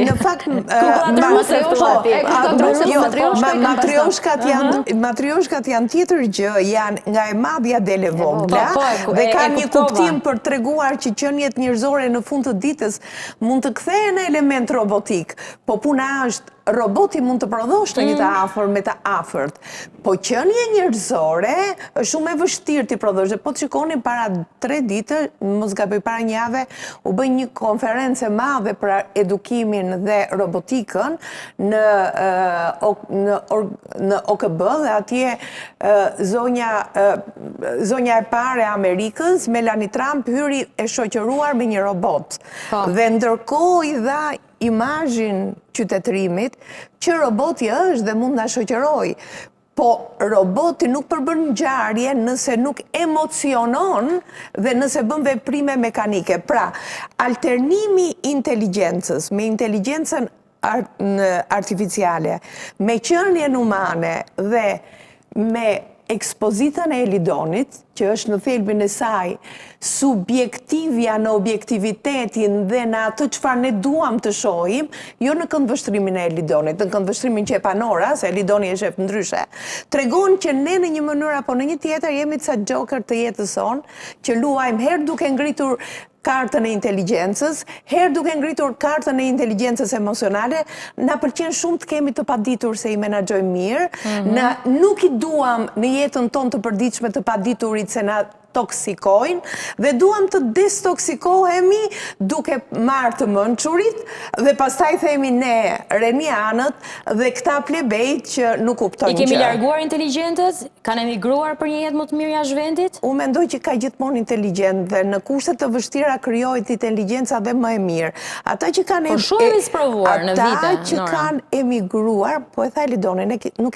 Në fakt, matrioshkat janë tjetër gjë, janë nga e madhja dele vogla, dhe ka një kuptim për treguar që qeniet njerëzore në fund të ditës mund të kthehen në element robotik, po puna është roboti mund të prodhosh të një të afër me të afërt, po qenie njerëzore është shumë e vështirë të prodhosh. Po të shikoni para 3 ditë, mos gaboj para një jave, u bën një konferencë e madhe për edukimin dhe robotikën në OKB dhe atje zonja e parë e Amerikës, Melanie Trump, hyri e shoqëruar me një robot. Dhe ndërkohë i dha imazhin qytetërimit që roboti është dhe mund na shoqëroj. Po roboti nuk përbën ngjarje nëse nuk emocionon dhe nëse bën veprime mekanike. Pra, alternimi inteligjencës me inteligjencën artificiale, me qenien umane dhe me ekspozitën e Elidonit, që është në thelbin e saj, subjektivja në objektivitetin dhe në atë çfarë ne duam të shohim, jo në këndvështrimin e Elidonit, në këndvështrimin që e panora, se Elidoni e shef ndryshe, tregon që ne në një mënyrë apo në një tjetër jemi ca joker të jetës sonë, që luajmë herë duke ngritur kartën e inteligjencës, herë duke ngritur kartën e inteligjencës emocionale, na pëlqen shumë të kemi të paditur se i menaxhojmë mirë, na nuk i duam në jetën tonë të përditshme të paditurit se na toksikojnë dhe duam të destoksikojemi duke marrë të mençurit dhe pastaj themi ne renianët dhe këta plebejt që nuk kuptojnë. I kemi larguar inteligjentët? Kanë emigruar për një jetë më të mirë jashtë vendit? Unë mendoj që ka gjithmonë inteligjent dhe në kushte të vështira krijohet inteligjenca dhe më e mirë. Ata që kanë emigruar, po e tha Elidoni, ne nuk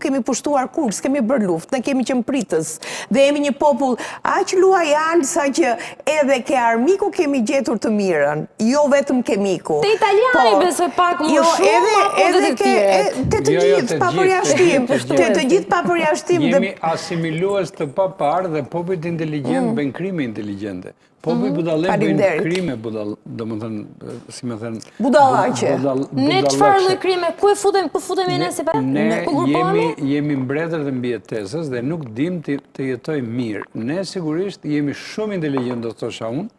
kemi pushtuar kur, s'kemi bërë luftë, ne kemi qenë pritës dhe jemi një popull aq luajal sa që edhe ke armiku kemi gjetur të mirën, jo vetëm ke miku. Te italiani besoj pak më shumë apo dhe të tjerë? Te të gjithë pa përjashtim. Te të gjithë pa përjashtim. Jemi asimilues të paparë dhe popujt inteligjent bëjnë krime inteligjente. Popujt budallë bëjnë krime domethënë, si më thënë, budallaqe. Ne çfarë lloj krime? Ku futemi ne si ne jemi mbretër dhe mbijetesës dhe nuk dim të jetojmë mirë. Ne sigurisht jemi shumë inteligjent, do thosha unë,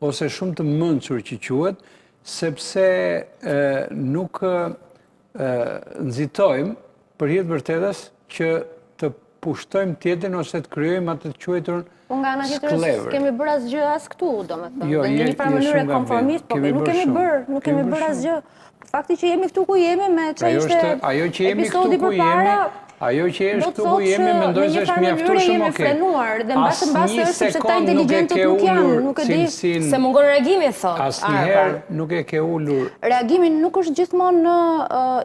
ose shumë të mençur që quhet, sepse nuk nxitojmë për hir të vërtetës që të pushtojmë tjetrin ose të krijojmë atë të quajtur po nga ana tjetër kemi bërë asgjë as këtu, domethënë. Në një farë mënyrë konformist, po nuk kemi bërë asgjë. Fakti që jemi këtu ku jemi me çështje episodi përpara, ajo që është këtu ku jemi mendoj se është mjaftueshëm okay. Dhe mbas është sepse ta inteligjentët nuk janë, nuk e di se mungon reagimi thonë. Asnjëherë nuk e ke ulur. Reagimi nuk është gjithmonë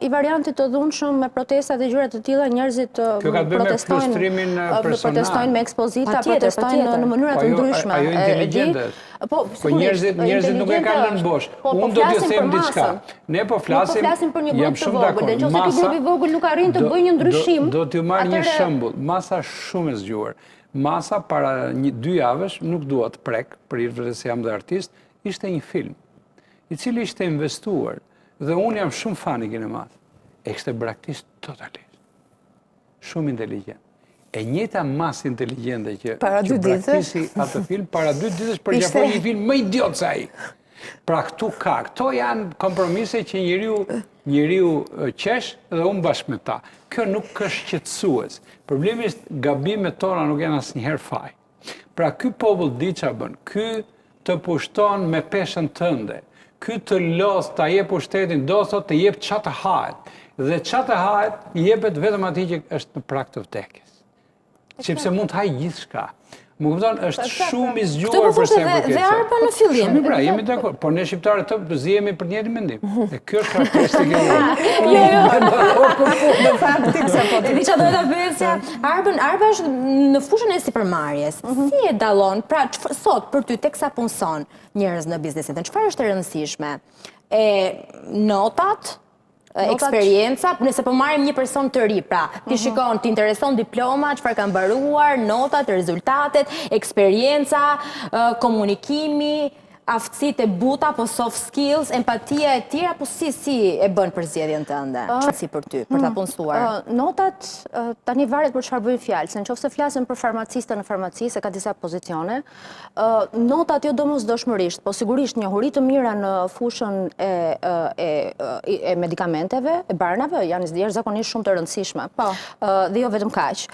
i variantit të dhunshëm me protesta dhe gjëra të tilla, njerëzit protestojnë me ekspozita, protestojnë në mënyra të ndryshme. Ajo inteligjente. Po njerëzit nuk e kanë lënë bosh. Unë do t'ju them diçka. Ne po flasim për një grup të vogël, dhe nëse ky grup i vogël nuk arrin të bëjë një ndryshim. Do t'ju marr një shembull. Masa shumë e zgjuar. Masa para 2 javësh, nuk dua të prek, për hir të se jam dhe artist, ishte një film i cili ishte investuar dhe unë jam shumë fan i kinemat. E kishte braktisë totalisht. Shumë inteligjent. E njëjta masë inteligjente që braktisi atë film, para 2 ditësh përqafoi një film më idiot se ai. Pra këto janë kompromise që njeriu qesh dhe unë bashkë me ta. Kjo nuk është qetësues. Problemi është gabimet tona nuk janë asnjëherë faj. Pra ky popull di çfarë bën. Ky të pushton me peshën tënde. Ky të lodh ta jep pushtetin, do thotë të jep çfarë të hahet. Dhe çfarë të hahet jepet vetëm atij që është në prag të vdekjes. Sepse mund të haj gjithçka. Më kupton, është shumë i zgjuar për sa i përket. Dhe arpa në fillim. Shumë pra, jemi dakord, por ne shqiptarët të zihemi për njëjtin mendim. E kjo është karakteristike e Në fakt po ti çfarë do ta pyesja? Arpa është në fushën e sipërmarrjes. Si e dallon? Pra sot për ty teksa punson njerëz në biznesin, çfarë është e rëndësishme? Notat, eksperienca, nëse po marrim një person të ri, pra, ti shikon, ti intereson diploma, çfarë ka mbaruar, notat, rezultatet, eksperienca, komunikimi, aftësitë e buta, apo soft skills, empatia e tjera, apo si e bën për zgjedhjen tënde? Si për ty, për ta punësuar? Notat tani varet për çfarë bëjnë fjalë, se nëse flasim për farmacistën në farmaci, se ka disa pozicione, notat jo domosdoshmërisht, po sigurisht njohuri të mira në fushën e medikamenteve, e barnave, janë zakonisht shumë të rëndësishme. Dhe jo vetëm kaq.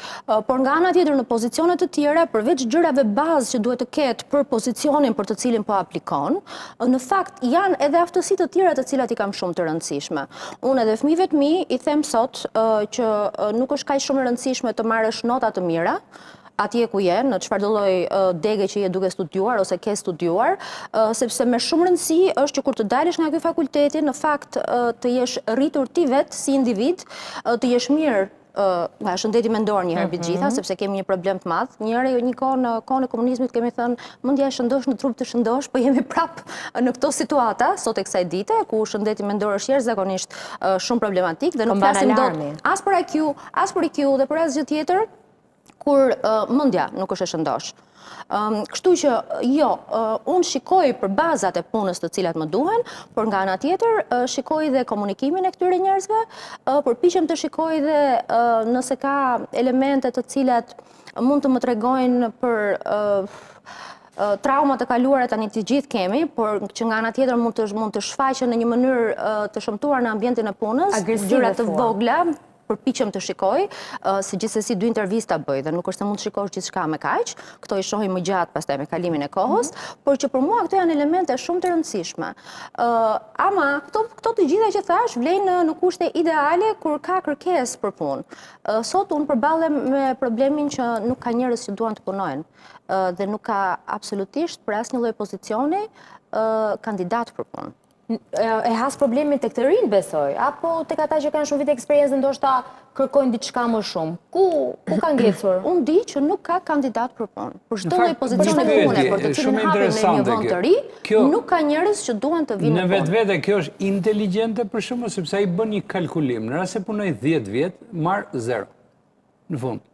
Por nga ana tjetër në pozicione të tjera, përveç gjërave bazë që duhet të ketë për pozicionin për të cilin po aplikon, në fakt janë edhe aftësitë të tjera të cilat i kam shumë të rëndësishme. Unë edhe fëmijëve të mi i them sot që nuk është kaq shumë e rëndësishme të marrësh nota të mira, atje ku je, në çfarëdo lloj dege që je duke studiuar ose ke studiuar, sepse me shumë rëndësi është që kur të dalësh nga ky fakulteti, në fakt të jesh rritur ti vetë si individ, të jesh mirë nga shëndeti mendor një herë mbi gjitha, sepse kemi një problem të madh. Një kohë në kohën e komunizmit kemi thënë mendja e shëndosh në trup të shëndosh, po jemi prap në këto situata sot e kësaj dite ku shëndeti mendor është jashtëzakonisht shumë problematik dhe nuk flasim dot as për IQ, as për IQ dhe për asgjë tjetër kur mendja nuk është e shëndosh. Kështu që jo, unë shikoj për bazat e punës të cilat më duhen, por nga ana tjetër shikoj dhe komunikimin e këtyre njerëzve, përpiqem të shikoj dhe nëse ka elemente të cilat mund të më tregojnë për traumat e kaluara tani të gjithë kemi, por që nga ana tjetër mund të shfaqen në një mënyrë të shëmtuar në ambientin e punës, gjëra të vogla, përpiqem të shikoj, se gjithsesi 2 intervista bëj dhe nuk është se mund të shikosh gjithçka me kaq, këto i shohim më gjatë pastaj me kalimin e kohës, por që për mua këto janë elemente shumë të rëndësishme. Ama këto të gjitha që thash vlen në kushte ideale kur ka kërkesë për punë. Sot unë përballem me problemin që nuk ka njerëz që duan të punojnë dhe nuk ka absolutisht për asnjë lloj pozicioni kandidat për punë. E has problemin tek të rinj, besoj, apo tek ata që kanë shumë vite eksperiencë ndoshta kërkojnë diçka më shumë. Ku ka ngecur? Unë di që nuk ka kandidat për punë. Për çdo lloj pozicioni pune, për të cilin hapin në një vend të ri, nuk ka njerëz që duan të vinë. Në vetvete kjo është inteligjente për shkakun sepse ai bën një kalkulim. Në rast se punoj 10 vjet, marr 0 në fund.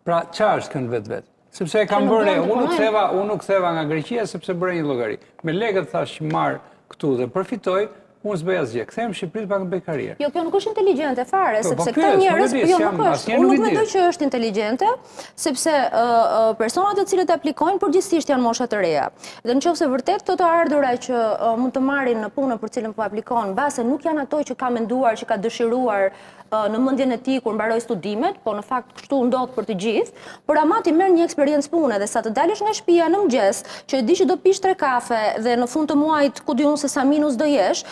Pra çfarë është kënd vetvete? Sepse e kam bërë, unë nuk ktheva nga Greqia sepse bëra një llogari. Me lekët thash marr këtu dhe përfitoj, unë s'bëj asgjë. Kthehem në Shqipëri pa bëj karrierë. Jo, kjo nuk është inteligjente fare, sepse këta njerëz, jo nuk është. Unë nuk mendoj që është inteligjente, sepse personat të cilët aplikojnë përgjithsisht janë mosha të reja. Dhe nëse vërtet këto të ardhura që mund të marrin në punën për cilën po aplikojnë, mbase nuk janë ato që ka menduar, që ka dëshiruar në mendjen e tij kur mbaroi studimet, po në fakt kështu ndodh për të gjithë, por ama ti merr një eksperiencë pune dhe sa të dalësh nga shtëpia në mëngjes, që e di që do pish 3 kafe dhe në fund të muajit ku di unë se sa minus do jesh,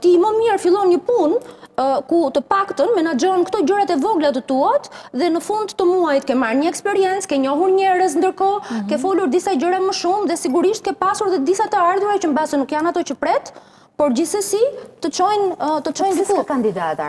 ti më mirë fillon një punë ku të paktën menaxhon këto gjërat e vogla të tuat dhe në fund të muajit ke marrë një eksperiencë, ke njohur njerëz ndërkohë, ke folur disa gjëra më shumë dhe sigurisht ke pasur dhe disa të ardhura që mbase nuk janë ato që pret, por gjithsesi të çojnë diku kandidata.